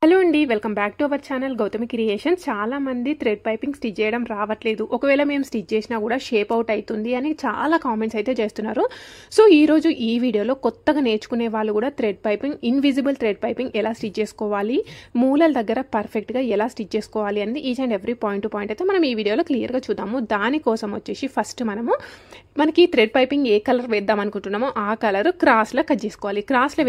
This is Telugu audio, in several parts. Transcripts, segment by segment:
హలో అండి, welcome back to our channel Gautami creation. చాలా మంది థ్రెడ్ పైపింగ్ స్టిచ్ చేయడం రావట్లేదు, ఒకవేళ మేము స్టిచ్ చేసినా కూడా షేప్ అవుట్ అవుతుంది అని చాలా కామెంట్స్ అయితే చేస్తున్నారు. సో ఈరోజు ఈ వీడియోలో కొత్తగా నేర్చుకునే వాళ్ళు కూడా thread piping, invisible thread piping ఎలా స్టిచ్ చేసుకోవాలి, మూలల దగ్గర పర్ఫెక్ట్గా ఎలా స్టిచ్ చేసుకోవాలి అనేది each and every point to point అయితే మనం ఈ వీడియోలో క్లియర్గా చూద్దాము. దానికోసం వచ్చేసి ఫస్ట్ మనకి థ్రెడ్ పైపింగ్ ఏ కలర్ వేద్దాం అనుకుంటున్నామో ఆ కలర్ క్రాస్లో కట్ చేసుకోవాలి. క్రాస్లో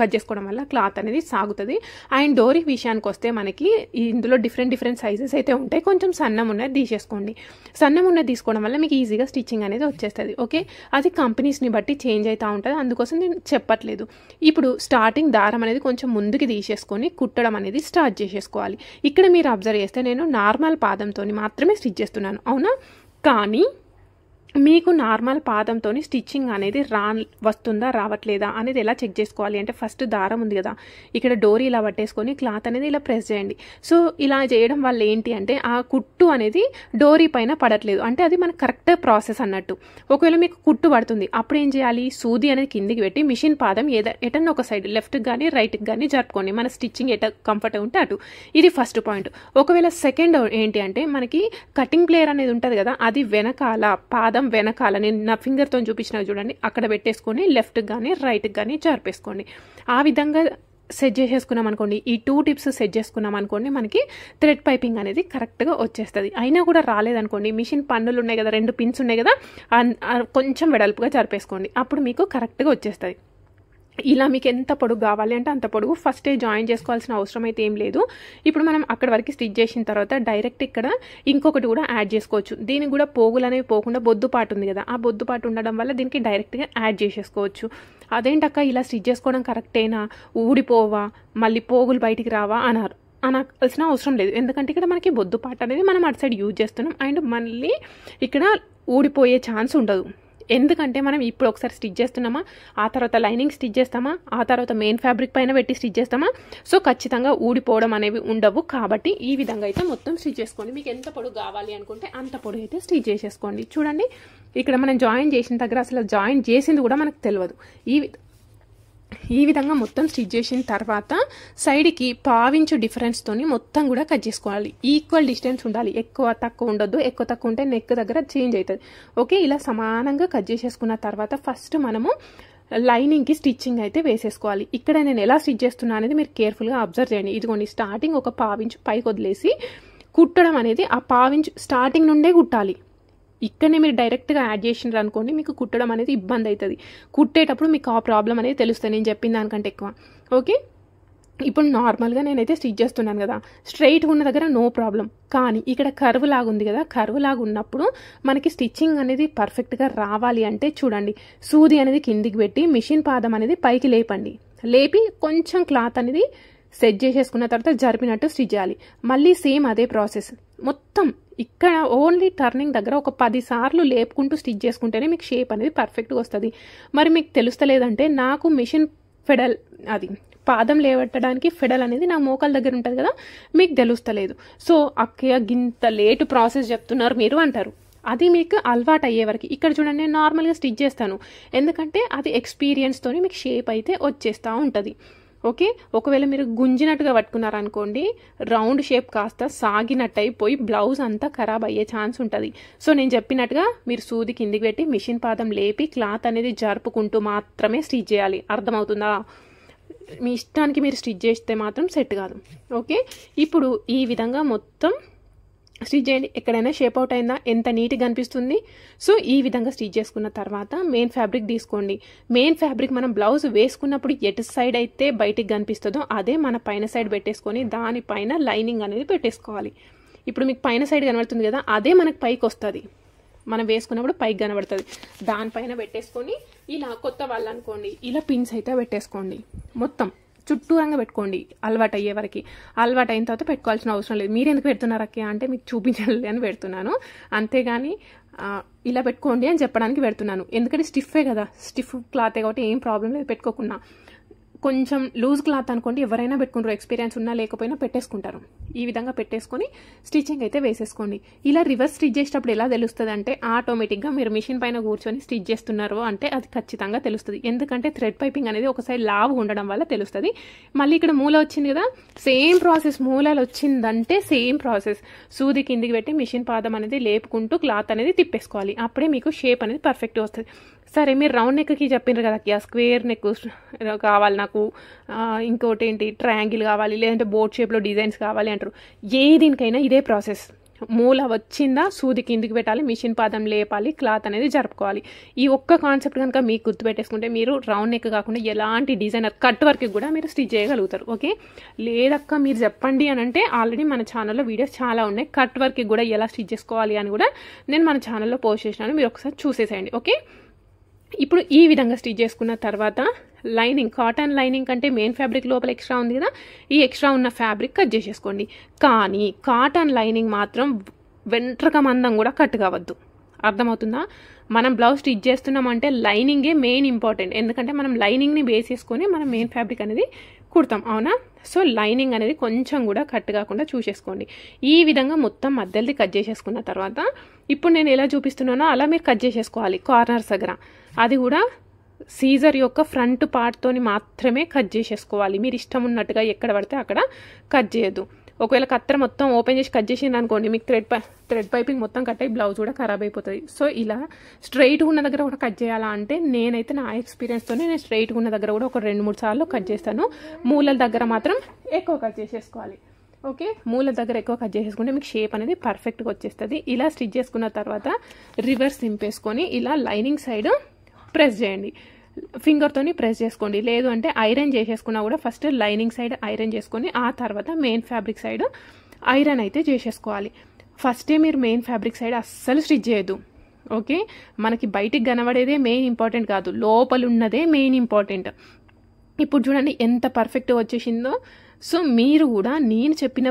కట్ చేసుకోవడం వల్ల క్లాత్ అనేది సాగుతుంది. అండ్ డోరీ విషయానికి వస్తే మనకి ఇందులో డిఫరెంట్ సైజెస్ అయితే ఉంటాయి. కొంచెం సన్నం ఉన్నది తీసేసుకోండి. సన్నం ఉన్నది తీసుకోవడం వల్ల మీకు ఈజీగా స్టిచ్చింగ్ అనేది వచ్చేస్తుంది. ఓకే, అది కంపెనీస్ని బట్టి చేంజ్ అవుతూ ఉంటుంది, అందుకోసం నేను చెప్పట్లేదు. ఇప్పుడు స్టార్టింగ్ దారం అనేది కొంచెం ముందుకి తీసేసుకొని కుట్టడం అనేది స్టార్ట్ చేసేసుకోవాలి. ఇక్కడ మీరు అబ్జర్వ్ చేస్తే నేను నార్మల్ పాదంతో మాత్రమే స్టిచ్ చేస్తున్నాను, అవునా? కానీ మీకు నార్మల్ పాదంతో స్టిచ్చింగ్ అనేది వస్తుందా రావట్లేదా అనేది ఎలా చెక్ చేసుకోవాలి అంటే, ఫస్ట్ దారం ఉంది కదా, ఇక్కడ డోరీ ఇలా పట్టేసుకొని క్లాత్ అనేది ఇలా ప్రెస్ చేయండి. సో ఇలా చేయడం వల్ల ఏంటి అంటే ఆ కుట్టు అనేది డోరీ పైన పడట్లేదు, అంటే అది మన కరెక్ట్ ప్రాసెస్ అన్నట్టు. ఒకవేళ మీకు కుట్టు పడుతుంది, అప్పుడు ఏం చేయాలి, సూది అనేది కిందికి పెట్టి మిషన్ పాదం ఎటన్నా ఒక సైడ్ లెఫ్ట్కి కానీ రైట్కి కానీ జరుపుకోండి, మన స్టిచ్చింగ్ కంఫర్ట్ ఉంటే అటు. ఇది ఫస్ట్ పాయింట్. ఒకవేళ సెకండ్ ఏంటి అంటే, మనకి కటింగ్ ప్లేయర్ అనేది ఉంటుంది కదా, అది వెనకాల పాదం వెనకాల నేను నా ఫింగర్తో చూపించిన చూడండి, అక్కడ పెట్టేసుకొని లెఫ్ట్కి కానీ రైట్కి కానీ జరిపేసుకోండి. ఆ విధంగా సెట్ చేసేసుకున్నాం అనుకోండి, ఈ 2 టిప్స్ సెట్ చేసుకున్నాం అనుకోండి, మనకి థ్రెడ్ పైపింగ్ అనేది కరెక్ట్గా వచ్చేస్తుంది. అయినా కూడా రాలేదనుకోండి, మిషన్ పన్నులు ఉన్నాయి కదా, 2 పిన్స్ ఉన్నాయి కదా, కొంచెం వెడల్పుగా జరిపేసుకోండి, అప్పుడు మీకు కరెక్ట్గా వచ్చేస్తుంది. ఇలా మీకు ఎంత పొడుగు కావాలి అంటే అంత పొడుగు ఫస్టే జాయిన్ చేసుకోవాల్సిన అవసరం అయితే ఏం లేదు. ఇప్పుడు మనం అక్కడి వరకు స్టిచ్ చేసిన తర్వాత డైరెక్ట్ ఇక్కడ ఇంకొకటి కూడా యాడ్ చేసుకోవచ్చు. దీనికి కూడా పోగులు అనేవి పోకుండా బొద్దుపాటు ఉంది కదా, ఆ బొద్దుపాటు ఉండడం వల్ల దీనికి డైరెక్ట్గా యాడ్ చేసేసుకోవచ్చు. అదేంటక్క ఇలా స్టిచ్ చేసుకోవడం కరెక్టేనా, ఊడిపోవా, మళ్ళీ పోగులు బయటికి రావా అనాల్సిన అవసరం లేదు. ఎందుకంటే ఇక్కడ మనకి బొద్దుపాటు అనేది మనం అటు సైడ్ యూజ్ చేస్తున్నాం, అండ్ మళ్ళీ ఇక్కడ ఊడిపోయే ఛాన్స్ ఉండదు. ఎందుకంటే మనం ఇప్పుడు ఒకసారి స్టిచ్ చేస్తున్నామా, ఆ తర్వాత లైనింగ్ స్టిచ్ చేస్తామా, ఆ తర్వాత మెయిన్ ఫ్యాబ్రిక్ పైన పెట్టి స్టిచ్ చేస్తామా, సో ఖచ్చితంగా ఊడిపోవడం అనేవి ఉండవు. కాబట్టి ఈ విధంగా అయితే మొత్తం స్టిచ్ చేసుకోండి. మీకు ఎంత పొడుగు కావాలి అనుకుంటే అంత పొడుగు అయితే స్టిచ్ చేసేసుకోండి. చూడండి, ఇక్కడ మనం జాయిన్ చేసిన దగ్గర అసలు జాయిన్ చేసింది కూడా మనకు తెలియదు. ఈ విధంగా మొత్తం స్టిచ్ చేసిన తర్వాత సైడ్కి 1/2 ఇంచు డిఫరెన్స్తోని మొత్తం కూడా కట్ చేసుకోవాలి. ఈక్వల్ డిస్టెన్స్ ఉండాలి, ఎక్కువ తక్కువ ఉండొద్దు. ఎక్కువ తక్కువ ఉంటే నెక్ దగ్గర చేంజ్ అవుతుంది. ఓకే, ఇలా సమానంగా కట్ చేసేసుకున్న తర్వాత ఫస్ట్ మనము లైనింగ్కి స్టిచ్చింగ్ అయితే వేసేసుకోవాలి. ఇక్కడ నేను ఎలా స్టిచ్ చేస్తున్నా అనేది మీరు కేర్ఫుల్గా అబ్జర్వ్ చేయండి. ఇదిగోండి, స్టార్టింగ్ ఒక 1/2 ఇంచు పైకి వదిలేసి కుట్టడం అనేది ఆ 1/2 ఇంచు స్టార్టింగ్ నుండే కుట్టాలి. ఇక్కడనే మీరు డైరెక్ట్గా యాడ్ చేసినారు అనుకోండి, మీకు కుట్టడం అనేది ఇబ్బంది అవుతుంది. కుట్టేటప్పుడు మీకు ఆ ప్రాబ్లం అనేది తెలుస్తుంది, నేను చెప్పిన దానికంటే ఎక్కువ. ఓకే, ఇప్పుడు నార్మల్గా నేనైతే స్టిచ్ చేస్తున్నాను కదా, స్ట్రైట్గా ఉన్న దగ్గర నో ప్రాబ్లం. కానీ ఇక్కడ కర్వ్ లాగా ఉంది కదా, కర్వ్ లాగా ఉన్నప్పుడు మనకి స్టిచ్చింగ్ అనేది పర్ఫెక్ట్గా రావాలి అంటే చూడండి, సూది అనేది కిందికి పెట్టి మిషన్ పాదం అనేది పైకి లేపండి. లేపి కొంచెం క్లాత్ అనేది సెట్ చేసేసుకున్న తర్వాత జరిపినట్టు స్టిచ్ చేయాలి. మళ్ళీ సేమ్ అదే ప్రాసెస్ మొత్తం. ఇక్కడ ఓన్లీ టర్నింగ్ దగ్గర ఒక 10 సార్లు లేపుకుంటూ స్టిచ్ చేసుకుంటేనే మీకు షేప్ అనేది పర్ఫెక్ట్గా వస్తుంది. మరి మీకు తెలుస్తలేదంటే, నాకు మిషన్ ఫెడల్ అది పాదం లేవట్టడానికి ఫెడల్ అనేది నా మోకాల దగ్గర ఉంటుంది కదా, మీకు తెలుస్తలేదు. సో అక్క గింత లేటు ప్రాసెస్ చెప్తున్నారు మీరు అంటారు. అది మీకు అలవాటు అయ్యే వరకు. ఇక్కడ చూడండి, నేను నార్మల్గా స్టిచ్ చేస్తాను, ఎందుకంటే అది ఎక్స్పీరియన్స్తో మీకు షేప్ అయితే వచ్చేస్తూ ఉంటుంది. ఓకే, ఒకవేళ మీరు గుంజినట్టుగా పట్టుకున్నారనుకోండి, రౌండ్ షేప్ కాస్త సాగినట్టు అయిపోయి బ్లౌజ్ అంతా ఖరాబ్ అయ్యే ఛాన్స్ ఉంటుంది. సో నేను చెప్పినట్టుగా మీరు సూది కిందికి పెట్టి మిషన్ పాదం లేపి క్లాత్ అనేది జరుపుకుంటూ మాత్రమే స్టిచ్ చేయాలి. అర్థమవుతుందా? మీ ఇష్టానికి మీరు స్టిచ్ చేస్తే మాత్రం సెట్ కాదు. ఓకే, ఇప్పుడు ఈ విధంగా మొత్తం స్టిచ్ చేయండి. ఎక్కడైనా షేప్ అవుట్ అయిందా, ఎంత నీట్గా కనిపిస్తుంది. సో ఈ విధంగా స్టిచ్ చేసుకున్న తర్వాత మెయిన్ ఫ్యాబ్రిక్ తీసుకోండి. మెయిన్ ఫ్యాబ్రిక్ మనం బ్లౌజ్ వేసుకున్నప్పుడు ఎటు సైడ్ అయితే బయటికి కనిపిస్తుందో అదే మన పైన సైడ్ పెట్టేసుకొని దానిపైన లైనింగ్ అనేది పెట్టేసుకోవాలి. ఇప్పుడు మీకు పైన సైడ్ కనబడుతుంది కదా, అదే మనకు పైకి వస్తుంది, మనం వేసుకున్నప్పుడు పైకి కనబడుతుంది. దానిపైన పెట్టేసుకొని ఇలా కొత్త వాళ్ళు అనుకోండి, ఇలా పిన్స్ అయితే పెట్టేసుకోండి. మొత్తం చుట్టూరంగా పెట్టుకోండి అలవాటు అయ్యే వరకు. అలవాటు అయిన తర్వాత పెట్టుకోవాల్సిన అవసరం లేదు. మీరు ఎందుకు పెడుతున్నారు అక్క అంటే మీకు చూపించాలి అని పెడుతున్నాను, అంతేగాని ఇలా పెట్టుకోండి అని చెప్పడానికి పెడుతున్నాను. ఎందుకంటే స్టిఫే కదా, స్టిఫ్ క్లాతే కాబట్టి ఏం ప్రాబ్లం లేదు పెట్టుకోకుండా. కొంచెం లూజ్ క్లాత్ అనుకోండి, ఎవరైనా పెట్టుకుంటారు, ఎక్స్పీరియన్స్ ఉన్నా లేకపోయినా పెట్టేసుకుంటారు. ఈ విధంగా పెట్టేసుకొని స్టిచ్చింగ్ అయితే వేసేసుకోండి. ఇలా రివర్స్ స్టిచ్ చేసేటప్పుడు ఎలా తెలుస్తుంది అంటే ఆటోమేటిక్గా మీరు మిషన్ పైన కూర్చొని స్టిచ్ చేస్తున్నారు అంటే అది ఖచ్చితంగా తెలుస్తుంది. ఎందుకంటే థ్రెడ్ పైపింగ్ అనేది ఒక సైడ్ లావు ఉండడం వల్ల తెలుస్తుంది. మళ్ళీ ఇక్కడ మూల వచ్చింది కదా, సేమ్ ప్రాసెస్. మూలలు వచ్చిందంటే సేమ్ ప్రాసెస్. సూది కిందికి పెట్టి మిషన్ పాదం అనేది లేపుకుంటూ క్లాత్ అనేది తిప్పేసుకోవాలి. అప్పుడే మీకు షేప్ అనేది పర్ఫెక్ట్గా వస్తుంది. సరే మీరు రౌండ్ నెక్కి చెప్పినారు కదా, స్క్వేర్ నెక్ కావాలి నాకు, ఇంకోటి ఏంటి ట్రయాంగిల్ కావాలి, లేదంటే బోట్ షేప్లో డిజైన్స్ కావాలి అంటారు. ఏ దీనికైనా ఇదే ప్రాసెస్. మూల వచ్చిందా సూది కిందికి పెట్టాలి, మిషన్ పాదం లేపాలి, క్లాత్ అనేది జరుపుకోవాలి. ఈ ఒక్క కాన్సెప్ట్ కనుక మీకు గుర్తుపెట్టేసుకుంటే మీరు రౌండ్ నెక్ కాకుండా ఎలాంటి డిజైనర్ కట్ వర్క్కి కూడా మీరు స్టిచ్ చేయగలుగుతారు. ఓకే, లేదక్క మీరు చెప్పండి అని అంటే ఆల్రెడీ మన ఛానల్లో వీడియోస్ చాలా ఉన్నాయి. కట్ వర్క్కి కూడా ఎలా స్టిచ్ చేసుకోవాలి అని కూడా నేను మన ఛానల్లో పోస్ట్ చేసినాను, మీరు ఒకసారి చూసేసేయండి. ఓకే, ఇప్పుడు ఈ విధంగా స్టిచ్ చేసుకున్న తర్వాత లైనింగ్, కాటన్ లైనింగ్ కంటే మెయిన్ ఫ్యాబ్రిక్ లోపల ఎక్స్ట్రా ఉంది కదా, ఈ ఎక్స్ట్రా ఉన్న ఫ్యాబ్రిక్ కట్ చేసేసుకోండి. కానీ కాటన్ లైనింగ్ మాత్రం వెంట్రక మందం కూడా కట్ కావద్దు. అర్థమవుతుందా? మనం బ్లౌజ్ స్టిచ్ చేస్తున్నామంటే లైనింగే మెయిన్ ఇంపార్టెంట్. ఎందుకంటే మనం లైనింగ్ని బేస్ చేసుకొని మనం మెయిన్ ఫ్యాబ్రిక్ అనేది కుడతాం, అవునా? సో లైనింగ్ అనేది కొంచెం కూడా కట్ కాకుండా చూసేసుకోండి. ఈ విధంగా మొత్తం మధ్యలో కట్ చేసేసుకున్న తర్వాత ఇప్పుడు నేను ఎలా చూపిస్తున్నానో అలా మీరు కట్ చేసేసుకోవాలి. కార్నర్స్ దగ్గర అది కూడా సీజర్ యొక్క ఫ్రంట్ పార్ట్తోని మాత్రమే కట్ చేసేసుకోవాలి. మీరు ఇష్టం ఉన్నట్టుగా ఎక్కడ పడితే అక్కడ కట్ చేయొద్దు. ఒకవేళ కత్తెర మొత్తం ఓపెన్ చేసి కట్ చేసింది అనుకోండి, మీకు థ్రెడ్ పైపింగ్ మొత్తం కట్ అయ్యి బ్లౌజ్ కూడా ఖరాబ్ అయిపోతుంది. సో ఇలా స్ట్రైట్గా ఉన్న దగ్గర కూడా కట్ చేయాలా అంటే నేనైతే నా ఎక్స్పీరియన్స్తోనే నేను స్ట్రైట్గా ఉన్న దగ్గర కూడా ఒక 2-3 సార్లు కట్ చేస్తాను. మూలల దగ్గర మాత్రం ఎక్కువ కట్ చేసేసుకోవాలి. ఓకే, మూల దగ్గర ఎక్కువ కట్ చేసేసుకుంటే మీకు షేప్ అనేది పర్ఫెక్ట్గా వచ్చేస్తుంది. ఇలా స్టిచ్ చేసుకున్న తర్వాత రివర్స్ దింపేసుకొని ఇలా లైనింగ్ సైడ్ ప్రెస్ చేయండి. ఫింగర్తోని ప్రెస్ చేసుకోండి. లేదు అంటే ఐరన్ చేసేసుకున్నా కూడా ఫస్ట్ లైనింగ్ సైడ్ ఐరన్ చేసుకొని ఆ తర్వాత మెయిన్ ఫ్యాబ్రిక్ సైడ్ ఐరన్ అయితే చేసేసుకోవాలి. ఫస్టే మీరు మెయిన్ ఫ్యాబ్రిక్ సైడ్ అస్సలు స్టిచ్ చేయొద్దు. ఓకే, మనకి బయటికి కనబడేదే మెయిన్ ఇంపార్టెంట్ కాదు, లోపల ఉన్నదే మెయిన్ ఇంపార్టెంట్. ఇప్పుడు చూడండి ఎంత పర్ఫెక్ట్గా వచ్చేసిందో. సో మీరు కూడా నేను చెప్పిన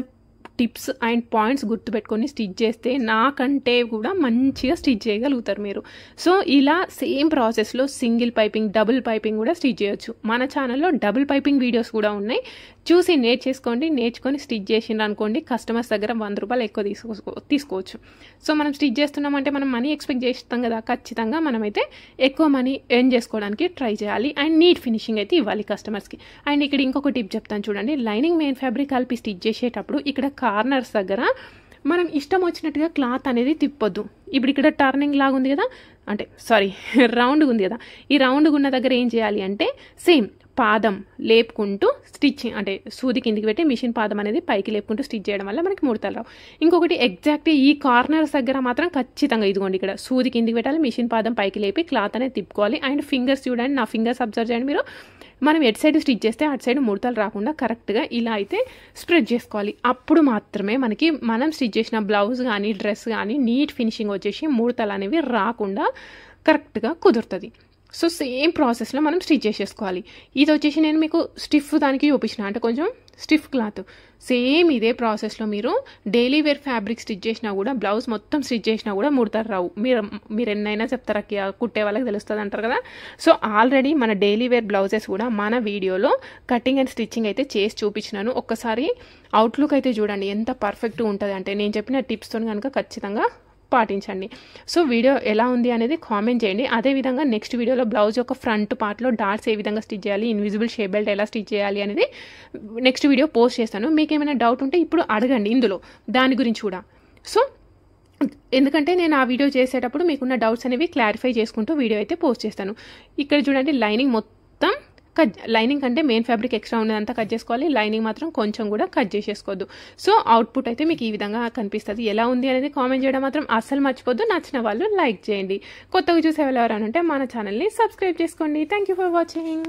టిప్స్ అండ్ పాయింట్స్ గుర్తుపెట్టుకొని స్టిచ్ చేస్తే నాకంటే కూడా మంచిగా స్టిచ్ చేయగలుగుతారు మీరు. సో ఇలా సేమ్ ప్రాసెస్లో సింగిల్ పైపింగ్, డబుల్ పైపింగ్ కూడా స్టిచ్ చేయొచ్చు. మన ఛానల్లో డబుల్ పైపింగ్ వీడియోస్ కూడా ఉన్నాయి, చూసి నేర్చుకొని స్టిచ్ చేసిండ్రు అనుకోండి, కస్టమర్స్ దగ్గర 100 రూపాయలు ఎక్కువ తీసుకోవచ్చు. సో మనం స్టిచ్ చేస్తున్నామంటే మనం మనీ ఎక్స్పెక్ట్ చేస్తాం కదా, ఖచ్చితంగా మనమైతే ఎక్కువ మనీ ఎర్న్ చేసుకోవడానికి ట్రై చేయాలి అండ్ నీట్ ఫినిషింగ్ అయితే ఇవ్వాలి కస్టమర్స్కి. అండ్ ఇక్కడ ఇంకొక టిప్ చెప్తాను చూడండి, లైనింగ్ మెయిన్ ఫ్యాబ్రిక్ కలిపి స్టిచ్ చేసేటప్పుడు ఇక్కడ కార్నర్స్ దగ్గర మనం ఇష్టం వచ్చినట్టుగా క్లాత్ అనేది తిప్పొద్దు. ఇప్పుడు ఇక్కడ టర్నింగ్ లాగా ఉంది కదా, అంటే సారీ రౌండ్గా ఉంది కదా, ఈ రౌండ్గా ఉన్న దగ్గర ఏం చేయాలి అంటే సేమ్ పాదం లేపుకుంటూ స్టిచ్చింగ్, అంటే సూది కిందికి పెట్టి మిషన్ పాదం అనేది పైకి లేపుకుంటూ స్టిచ్ చేయడం వల్ల మనకి ముడతలు రావు. ఇంకొకటి ఎగ్జాక్ట్ ఈ కార్నర్స్ దగ్గర మాత్రం ఖచ్చితంగా ఇదిగోండి ఇక్కడ సూది కిందికి పెట్టాలి, మిషన్ పాదం పైకి లేపి క్లాత్ అనేది తిప్పుకోవాలి. అండ్ ఫింగర్స్ చూడండి, నా ఫింగర్స్ అబ్జర్వ్ చేయండి మీరు. మనం ఎటు సైడ్ స్టిచ్ చేస్తే అటు సైడ్ ముడతలు రాకుండా కరెక్ట్గా ఇలా అయితే స్ప్రెడ్ చేసుకోవాలి. అప్పుడు మాత్రమే మనకి మనం స్టిచ్ చేసిన బ్లౌజ్ కానీ డ్రెస్ కానీ నీట్ ఫినిషింగ్ వచ్చేసి ముడతలు అనేవి రాకుండా కరెక్ట్గా కుదురుతుంది. సో సేమ్ ప్రాసెస్లో మనం స్టిచ్ చేసేసుకోవాలి. ఇది వచ్చేసి నేను మీకు స్టిఫ్ దానికి చూపించిన, అంటే కొంచెం స్టిఫ్ క్లాత్. సేమ్ ఇదే ప్రాసెస్లో మీరు డైలీ వేర్ ఫ్యాబ్రిక్ స్టిచ్ చేసినా కూడా, బ్లౌజ్ మొత్తం స్టిచ్ చేసినా కూడా ముడతలు రావు. మీరు ఎన్నైనా చెప్తారా, కుట్టే వాళ్ళకి తెలుస్తుంది అంటారు కదా. సో ఆల్రెడీ మన డైలీ వేర్ బ్లౌజెస్ కూడా మన వీడియోలో కటింగ్ అండ్ స్టిచ్చింగ్ అయితే చేసి చూపించినాను. ఒక్కసారి అవుట్లుక్ అయితే చూడండి ఎంత పర్ఫెక్ట్గా ఉంటుంది అంటే, నేను చెప్పిన టిప్స్తో కనుక ఖచ్చితంగా పాటించండి. సో వీడియో ఎలా ఉంది అనేది కామెంట్ చేయండి. అదేవిధంగా నెక్స్ట్ వీడియోలో బ్లౌజ్ యొక్క ఫ్రంట్ పార్ట్లో డాట్స్ ఏ విధంగా స్టిచ్ చేయాలి, ఇన్విజిబుల్ షేప్ బెల్ట్ ఎలా స్టిచ్ చేయాలి అనేది నెక్స్ట్ వీడియో పోస్ట్ చేస్తాను. మీకు ఏమైనా డౌట్ ఉంటే ఇప్పుడు అడగండి ఇందులో, దాని గురించి కూడా. సో ఎందుకంటే నేను ఆ వీడియో చేసేటప్పుడు మీకున్న డౌట్స్ అనేవి క్లారిఫై చేసుకుంటూ వీడియో అయితే పోస్ట్ చేస్తాను. ఇక్కడ చూడండి లైనింగ్ మొత్తం లైనింగ్ కంటే మెయిన్ ఫ్యాబ్రిక్ ఎక్స్ట్రా ఉన్నదంతా కట్ చేసుకోవాలి, లైనింగ్ మాత్రం కొంచెం కూడా కట్ చేసేసుకోవద్దు. సో అవుట్పుట్ అయితే మీకు ఈ విధంగా కనిపిస్తుంది. ఎలా ఉంది అనేది కామెంట్ చేయడం మాత్రం అస్సలు మర్చిపోద్దు. నచ్చిన వాళ్ళు లైక్ చేయండి. కొత్తగా చూసే వాళ్ళు ఎవరైనా ఉంటే మన ఛానల్ని సబ్స్క్రైబ్ చేసుకోండి. Thank you for watching.